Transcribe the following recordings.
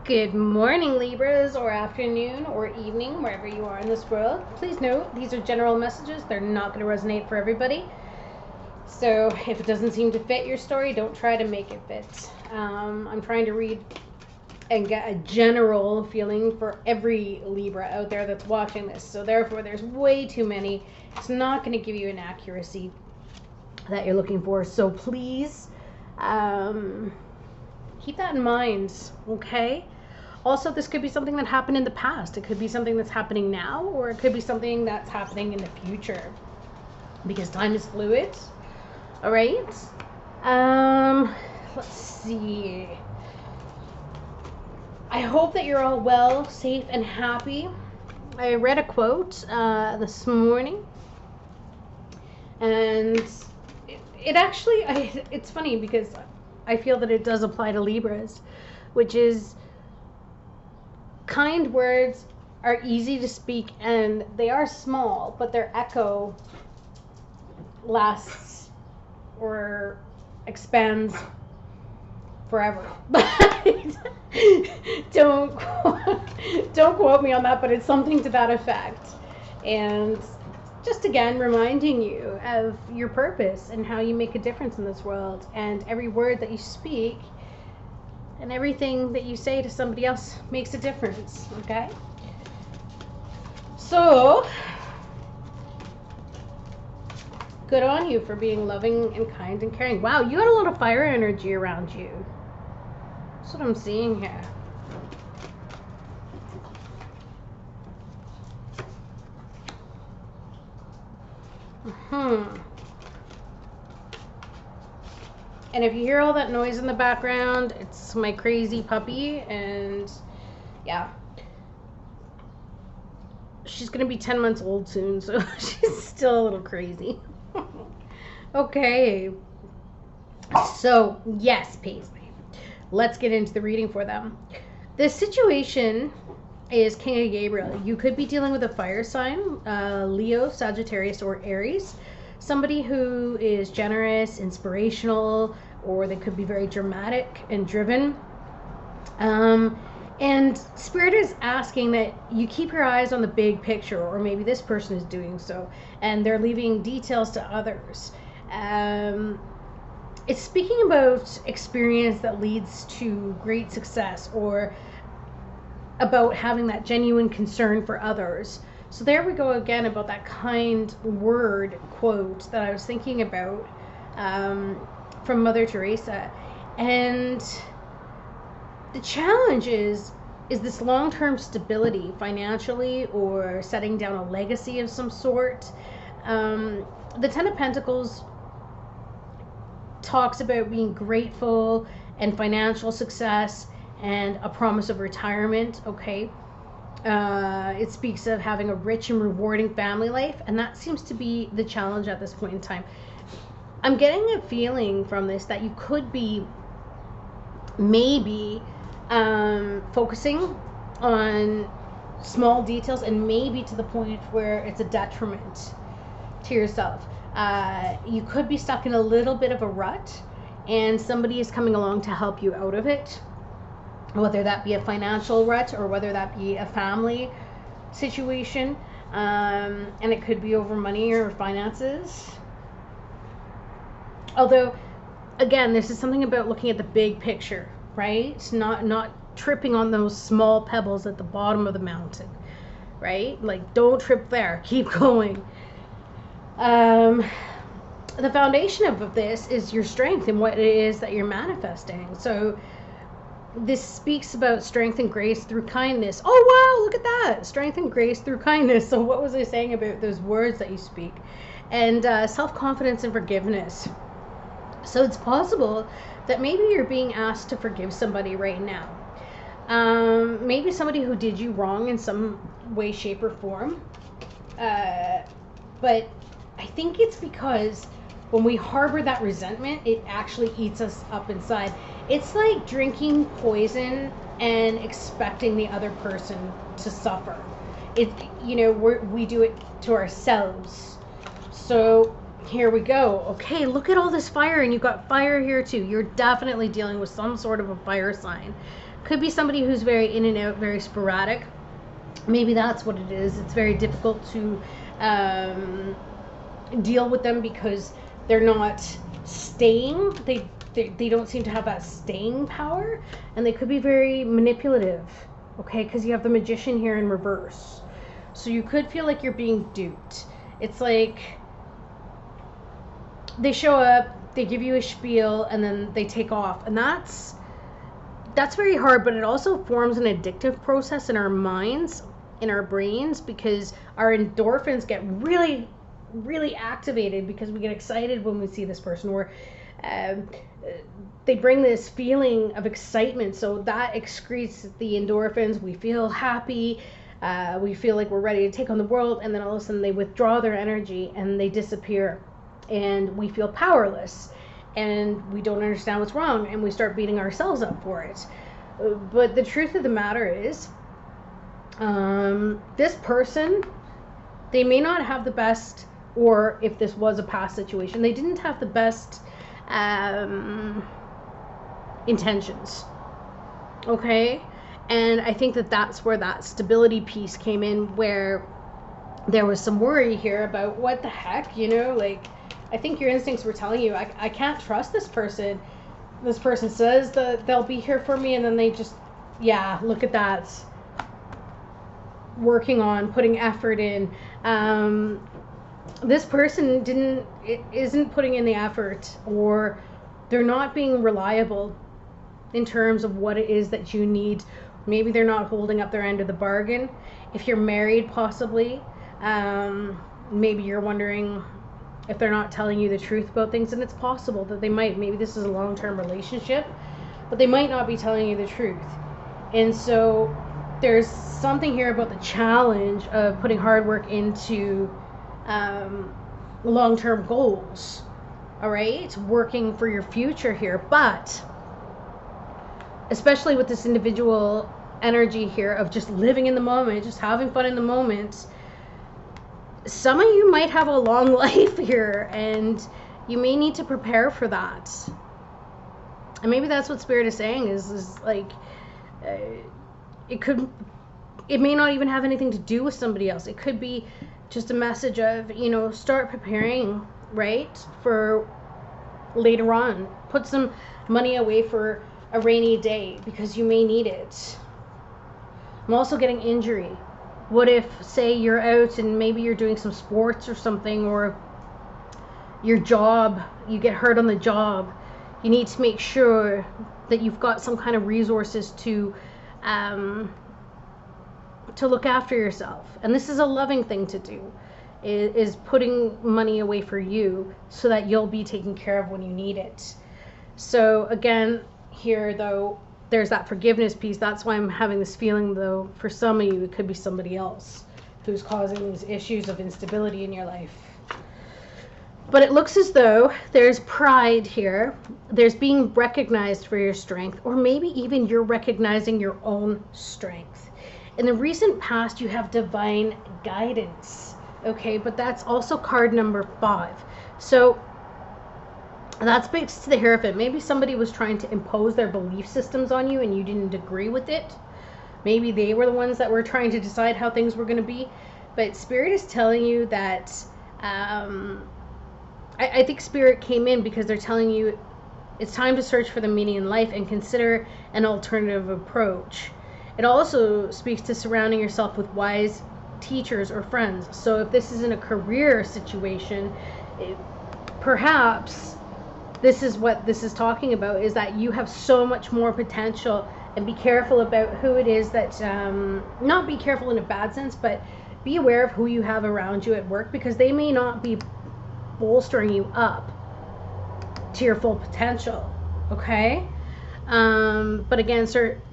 Good morning, Libras, or afternoon, or evening, wherever you are in this world. Please note, these are general messages. They're not going to resonate for everybody. So if it doesn't seem to fit your story, don't try to make it fit. I'm trying to read and get a general feeling for every Libra out there that's watching this. So therefore, there's way too many. It's not going to give you an accuracy that you're looking for. So please keep that in mind, okay? Also, this could be something that happened in the past. It could be something that's happening now, or it could be something that's happening in the future, because time is fluid. All right. Let's see. I hope that you're all well, safe, and happy. I read a quote this morning, and it actually, it's funny because I feel that it does apply to Libras, which is kind words are easy to speak and they are small, but their echo lasts or expands forever. Don't quote me on that, but it's something to that effect. And just again reminding you of your purpose and how you make a difference in this world, and every word that you speak and everything that you say to somebody else makes a difference, okay? So, good on you for being loving and kind and caring. Wow, you got a lot of fire energy around you. That's what I'm seeing here. And if you hear all that noise in the background, it's my crazy puppy, and yeah. She's going to be 10 months old soon, so she's still a little crazy. Okay. So, yes, Paisley. Let's get into the reading for them. This situation is King of Gabriel. You could be dealing with a fire sign, Leo, Sagittarius, or Aries. Somebody who is generous, inspirational, or they could be very dramatic and driven. And Spirit is asking that you keep your eyes on the big picture, or maybe this person is doing so, and they're leaving details to others. It's speaking about experience that leads to great success, or about having that genuine concern for others. So there we go again about that kind word quote that I was thinking about from Mother Teresa. And the challenge is this long-term stability financially, or setting down a legacy of some sort. The Ten of Pentacles talks about being grateful and financial success and a promise of retirement, okay? It speaks of having a rich and rewarding family life, and that seems to be the challenge at this point in time. I'm getting a feeling from this that you could be maybe focusing on small details, and maybe to the point where it's a detriment to yourself. You could be stuck in a little bit of a rut, and somebody is coming along to help you out of it, whether that be a financial rut or whether that be a family situation, and it could be over money or finances. Although, again, this is something about looking at the big picture, right? Not tripping on those small pebbles at the bottom of the mountain, right? Like, don't trip there. Keep going. The foundation of this is your strength and what it is that you're manifesting. So this speaks about strength and grace through kindness. Oh, wow, look at that. Strength and grace through kindness. So what was I saying about those words that you speak? And self-confidence and forgiveness. So it's possible that maybe you're being asked to forgive somebody right now. Maybe somebody who did you wrong in some way, shape, or form. But I think it's because when we harbor that resentment, it actually eats us up inside. It's like drinking poison and expecting the other person to suffer. We do it to ourselves. So here we go. Okay, look at all this fire, and you've got fire here too. You're definitely dealing with some sort of a fire sign. Could be somebody who's very in and out, very sporadic. Maybe that's what it is. It's very difficult to deal with them because they're not staying. They don't seem to have that staying power, and they could be very manipulative. Okay, because you have the Magician here in reverse. So you could feel like you're being duped. It's like they show up, they give you a spiel, and then they take off. And that's very hard, but it also forms an addictive process in our minds, in our brains, because our endorphins get really, really activated because we get excited when we see this person, or they bring this feeling of excitement. So that excretes the endorphins. We feel happy. We feel like we're ready to take on the world, and then all of a sudden they withdraw their energy and they disappear, and we feel powerless, and we don't understand what's wrong, and we start beating ourselves up for it. But the truth of the matter is, this person, they may not have the best, or if this was a past situation, they didn't have the best intentions. Okay? And I think that that's where that stability piece came in, where there was some worry here about what the heck, you know, like, I think your instincts were telling you, I can't trust this person. This person says that they'll be here for me, and then they just, yeah, look at that. Working on, putting effort in. This person isn't putting in the effort, or they're not being reliable in terms of what it is that you need. Maybe they're not holding up their end of the bargain. If you're married, possibly, maybe you're wondering if they're not telling you the truth about things, and it's possible that they might. Maybe this is a long-term relationship, but they might not be telling you the truth. And so there's something here about the challenge of putting hard work into long-term goals, all right? Working for your future here, but especially with this individual energy here of just living in the moment, just having fun in the moment, some of you might have a long life here, and you may need to prepare for that. And maybe that's what Spirit is saying, is like, it may not even have anything to do with somebody else. It could be just a message of, you know, start preparing, right, for later on. Put some money away for a rainy day, because you may need it. I'm also getting injury. What if, say, you're out and maybe you're doing some sports or something, or your job, you get hurt on the job. You need to make sure that you've got some kind of resources to look after yourself. And this is a loving thing to do, is putting money away for you so that you'll be taken care of when you need it. So again, here though, there's that forgiveness piece. That's why I'm having this feeling, though, for some of you, it could be somebody else who's causing these issues of instability in your life. But it looks as though there's pride here. There's being recognized for your strength, or maybe even you're recognizing your own strength. In the recent past, you have divine guidance, okay? But that's also card number 5. So that speaks to the Hierophant. Maybe somebody was trying to impose their belief systems on you and you didn't agree with it. Maybe they were the ones that were trying to decide how things were going to be. But Spirit is telling you that, I think Spirit came in because they're telling you it's time to search for the meaning in life and consider an alternative approach. It also speaks to surrounding yourself with wise teachers or friends. So if this is in a career situation, perhaps this is what this is talking about, is that you have so much more potential, and be careful about who it is that, not be careful in a bad sense, but be aware of who you have around you at work, because they may not be bolstering you up to your full potential, okay? But again,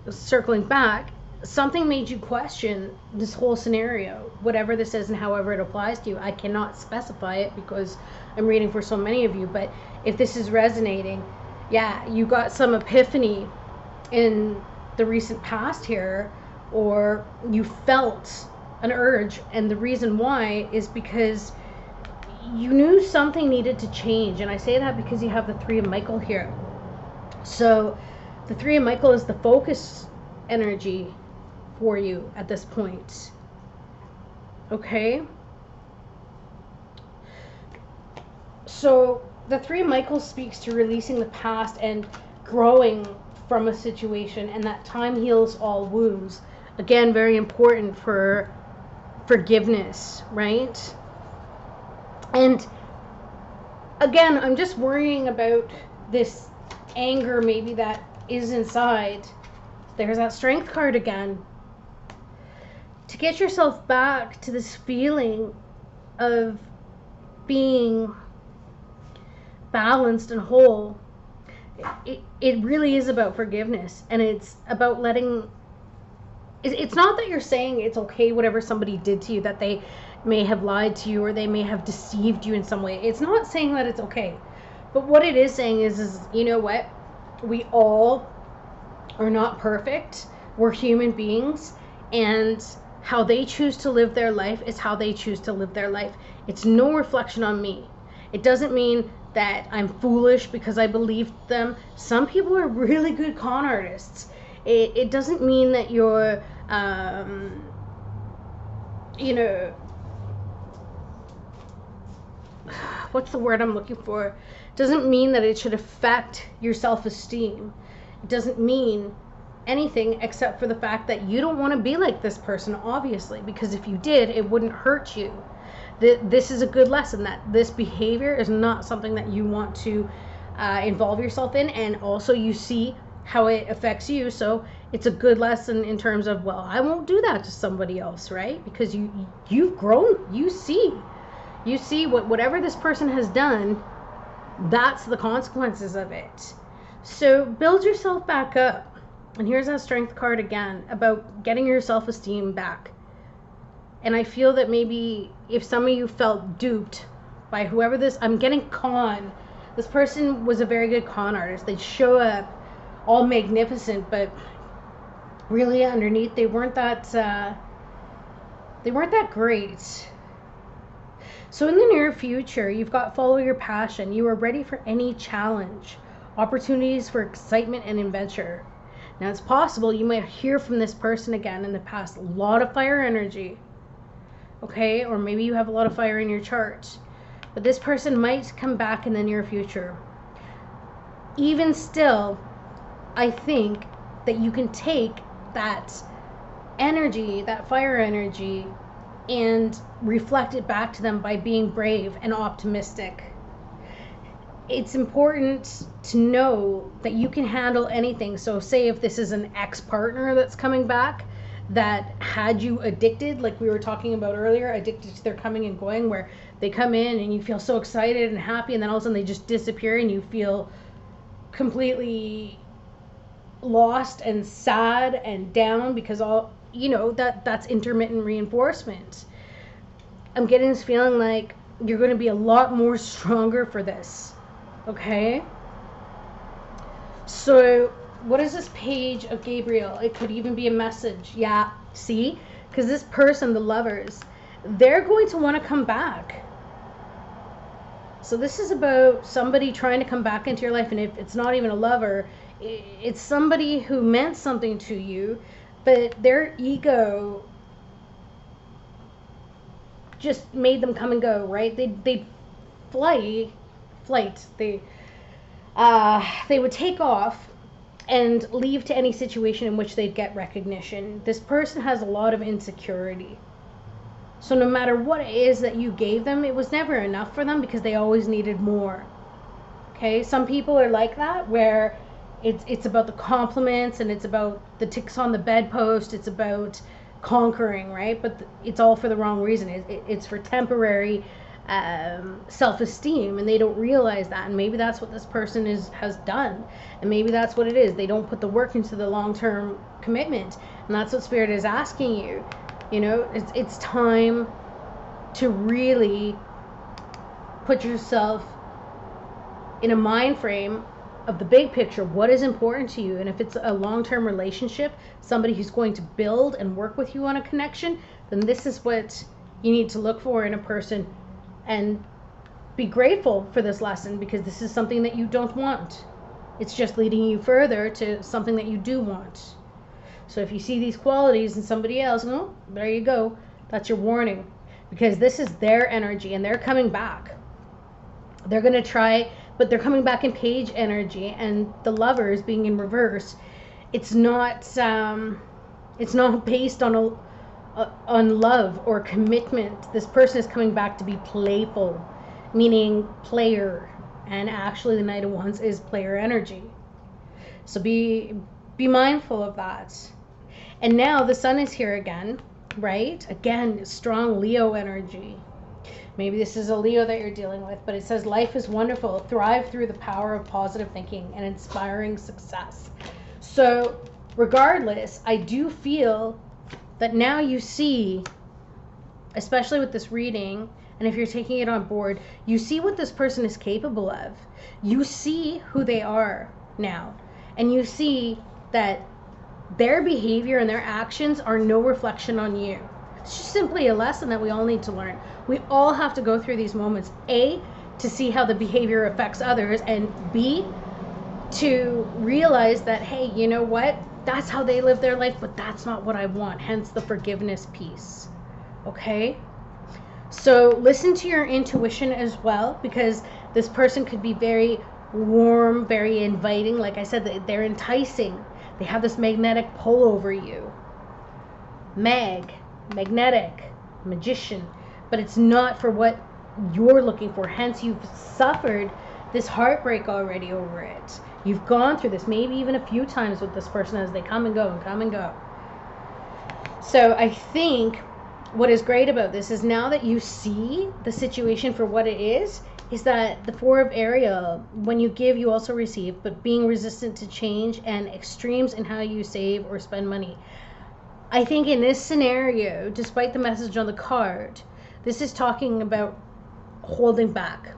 circling back, something made you question this whole scenario, whatever this is and however it applies to you. I cannot specify it because I'm reading for so many of you, but if this is resonating, yeah, you got some epiphany in the recent past here, or you felt an urge, and the reason why is because you knew something needed to change. And I say that because you have the Three of Michael here. So the Three of Michael is the focus energy for you at this point. Okay? So the Three of Michael speaks to releasing the past and growing from a situation, and that time heals all wounds. Again, very important for forgiveness, right? And again, I'm just worrying about this anger maybe that is inside. There's that Strength card again. To get yourself back to this feeling of being balanced and whole, it really is about forgiveness. And it's about letting, it's not that you're saying it's okay whatever somebody did to you, that they may have lied to you or they may have deceived you in some way. It's not saying that it's okay. But what it is saying is you know what? We all are not perfect. We're human beings, and how they choose to live their life is how they choose to live their life. It's no reflection on me. It doesn't mean that I'm foolish because I believed them. Some people are really good con artists. It doesn't mean that you're, you know, what's the word I'm looking for? It doesn't mean that it should affect your self-esteem. It doesn't mean anything except for the fact that you don't want to be like this person, obviously, because if you did, it wouldn't hurt you. This is a good lesson that this behavior is not something that you want to involve yourself in, and also you see how it affects you, so it's a good lesson in terms of, well, I won't do that to somebody else, right? Because you've grown, you see whatever this person has done, that's the consequences of it. So build yourself back up. And here's that Strength card again, about getting your self-esteem back. And I feel that maybe if some of you felt duped by whoever this, I'm getting con. This person was a very good con artist. They'd show up all magnificent, but really underneath they weren't that great. So in the near future, you've got follow your passion. You are ready for any challenge, opportunities for excitement and adventure. Now it's possible you might hear from this person again in the past. A lot of fire energy. Okay, or maybe you have a lot of fire in your chart. But this person might come back in the near future. Even still, I think that you can take that energy, that fire energy, and reflect it back to them by being brave and optimistic. It's important to know that you can handle anything. So say if this is an ex-partner that's coming back that had you addicted, like we were talking about earlier, addicted to their coming and going, where they come in and you feel so excited and happy, and then all of a sudden they just disappear and you feel completely lost and sad and down because all, you know, that's intermittent reinforcement. I'm getting this feeling like you're going to be a lot more stronger for this. Okay? So what is this Page of Gabriel? It could even be a message. Yeah, see? Because this person, the lovers, they're going to want to come back. So this is about somebody trying to come back into your life. And if it's not even a lover, it's somebody who meant something to you, but their ego just made them come and go, right? They'd flight. They would take off and leave to any situation in which they'd get recognition. This person has a lot of insecurity. So no matter what it is that you gave them, it was never enough for them because they always needed more. Okay? Some people are like that, where it's about the compliments and it's about the ticks on the bedpost. It's about conquering, right? But it's all for the wrong reason. It's for temporary self-esteem, and they don't realize that. And maybe that's what this person has done, and maybe that's what it is. They don't put the work into the long-term commitment, and that's what Spirit is asking you. You know, it's time to really put yourself in a mind frame of the big picture. What is important to you? And if it's a long-term relationship, somebody who's going to build and work with you on a connection, then this is what you need to look for in a person. And be grateful for this lesson, because this is something that you don't want. It's just leading you further to something that you do want. So if you see these qualities in somebody else, well, there you go. That's your warning, because this is their energy and they're coming back. They're going to try, but they're coming back in page energy, and the Lovers being in reverse, it's not based on love or commitment. This person is coming back to be playful, meaning player, and actually the Knight of Wands is player energy. So be mindful of that. And now the Sun is here again, right? Again, strong Leo energy. Maybe this is a Leo that you're dealing with, but it says life is wonderful. Thrive through the power of positive thinking and inspiring success. So regardless, I do feel that now you see, especially with this reading, and if you're taking it on board, you see what this person is capable of. You see who they are now. And you see that their behavior and their actions are no reflection on you. It's just simply a lesson that we all need to learn. We all have to go through these moments. A, to see how the behavior affects others, and B, to realize that, hey, you know what? That's how they live their life, but that's not what I want. Hence the forgiveness piece. Okay? So listen to your intuition as well, because this person could be very warm, very inviting. Like I said, they're enticing. They have this magnetic pull over you. Magnetic, magician. But it's not for what you're looking for. Hence, you've suffered this heartbreak already over it. You've gone through this maybe even a few times with this person as they come and go and come and go. So I think what is great about this is now that you see the situation for what it is that the Four of Ariel, when you give, you also receive, but being resistant to change and extremes in how you save or spend money. I think in this scenario, despite the message on the card, this is talking about holding back.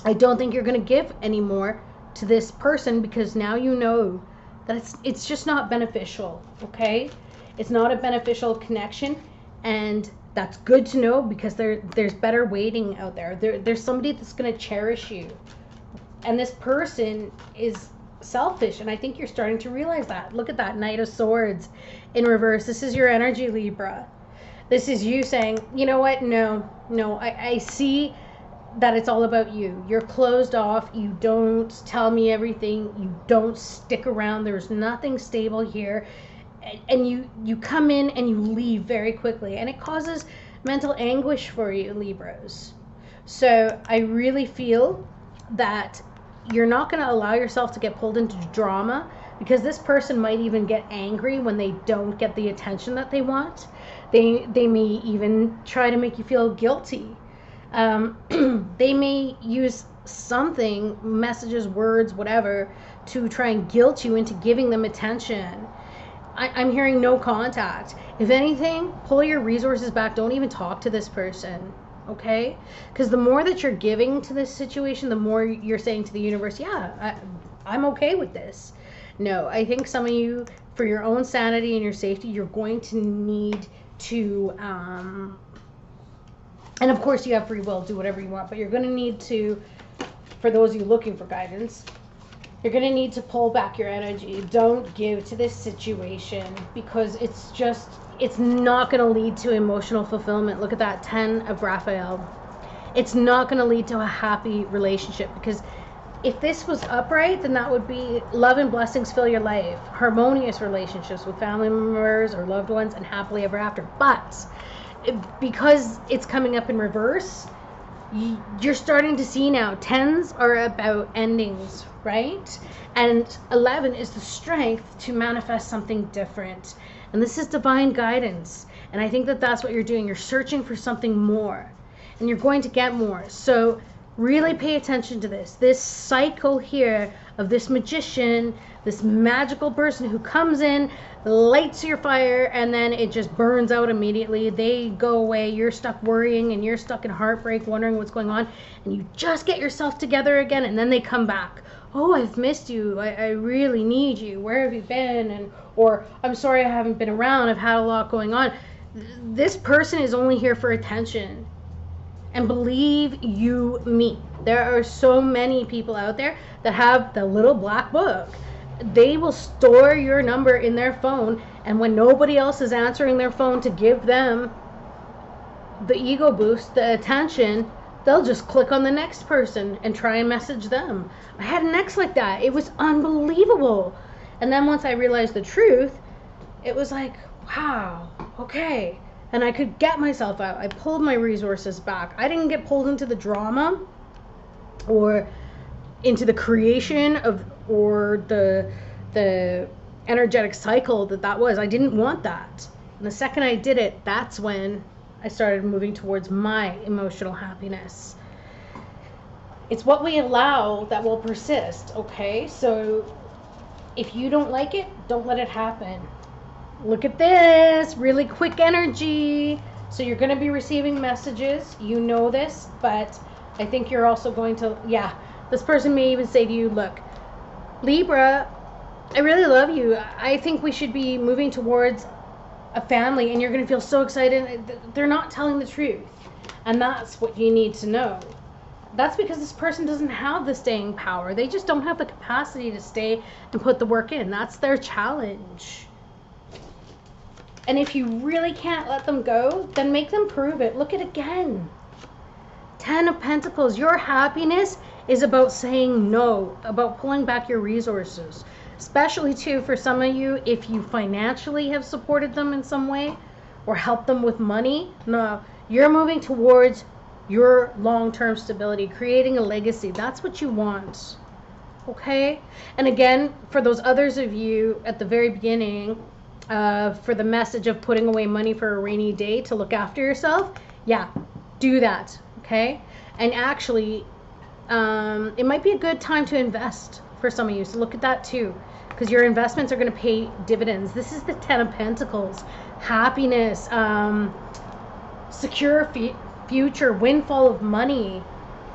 I don't think you're going to give anymore to this person, because now you know that it's just not beneficial, okay? It's not a beneficial connection, and that's good to know, because there's better waiting out there. There's somebody that's going to cherish you, and this person is selfish, and I think you're starting to realize that. Look at that Knight of Swords in reverse. This is your energy, Libra. This is you saying, you know what, no, I see that it's all about you. You're closed off. You don't tell me everything. You don't stick around. There's nothing stable here. And you come in and you leave very quickly. And it causes mental anguish for you, Libras. So I really feel that you're not going to allow yourself to get pulled into drama, because this person might even get angry when they don't get the attention that they want. They may even try to make you feel guilty. They may use something, messages, words, whatever, to try and guilt you into giving them attention. I'm hearing no contact. If anything, pull your resources back. Don't even talk to this person, okay? Because the more that you're giving to this situation, the more you're saying to the universe, yeah, I'm okay with this. No, I think some of you, for your own sanity and your safety, you're going to need to, and of course you have free will, do whatever you want, but you're going to need to, for those of you looking for guidance, you're going to need to pull back your energy. Don't give to this situation, because it's not going to lead to emotional fulfillment. Look at that 10 of Raphael. It's not going to lead to a happy relationship, because if this was upright, then that would be love and blessings fill your life, harmonious relationships with family members or loved ones, and happily ever after. But because it's coming up in reverse, you're starting to see now 10s are about endings, right? And 11 is the strength to manifest something different. And this is divine guidance. And I think that that's what you're doing. You're searching for something more, and you're going to get more. So really pay attention to this cycle here of this magician, this magical person who comes in, lights your fire, and then it just burns out immediately. They go away. You're stuck worrying, and you're stuck in heartbreak, wondering what's going on, and you just get yourself together again, and then they come back. Oh, I've missed you. I really need you. Where have you been? Or I'm sorry I haven't been around. I've had a lot going on. This person is only here for attention. And believe you me, there are so many people out there that have the little black book. They will store your number in their phone, and when nobody else is answering their phone to give them the ego boost, the attention, they'll just click on the next person and try and message them. I had an ex like that. It was unbelievable. And then once I realized the truth, it was like, wow, okay. And I could get myself out. I pulled my resources back. I didn't get pulled into the drama or into the creation of, or the energetic cycle that was. I didn't want that. And the second I did it, that's when I started moving towards my emotional happiness. It's what we allow that will persist, okay? So if you don't like it, don't let it happen. Look at this, really quick energy. So you're going to be receiving messages. You know this, but I think you're also going to, yeah, this person may even say to you, look, Libra, I really love you. I think we should be moving towards a family, and you're going to feel so excited. They're not telling the truth. And that's what you need to know. That's because this person doesn't have the staying power. They just don't have the capacity to stay and put the work in. That's their challenge. And if you really can't let them go, then make them prove it. Look at it again. 10 of Pentacles. Your happiness is about saying no, about pulling back your resources. Especially, too, for some of you, if you financially have supported them in some way or helped them with money. No, you're moving towards your long-term stability, creating a legacy. That's what you want. Okay? And again, for those others of you at the very beginning, for the message of putting away money for a rainy day to look after yourself, yeah, do that, okay? And actually, it might be a good time to invest for some of you, so look at that too, because your investments are going to pay dividends. This is the 10 of Pentacles. Happiness, secure future, windfall of money,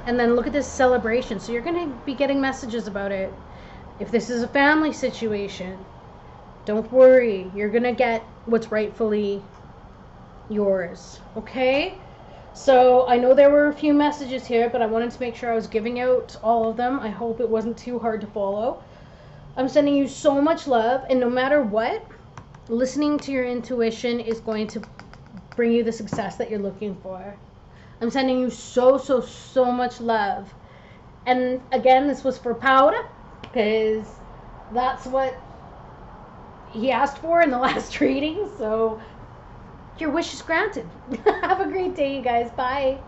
and then look at this celebration. So you're going to be getting messages about it. If this is a family situation, don't worry, you're going to get what's rightfully yours, okay? So I know there were a few messages here, but I wanted to make sure I was giving out all of them. I hope it wasn't too hard to follow. I'm sending you so much love, and no matter what, listening to your intuition is going to bring you the success that you're looking for. I'm sending you so much love. And again, this was for Paula, because that's what he asked for in the last reading. So your wish is granted. Have a great day, you guys. Bye.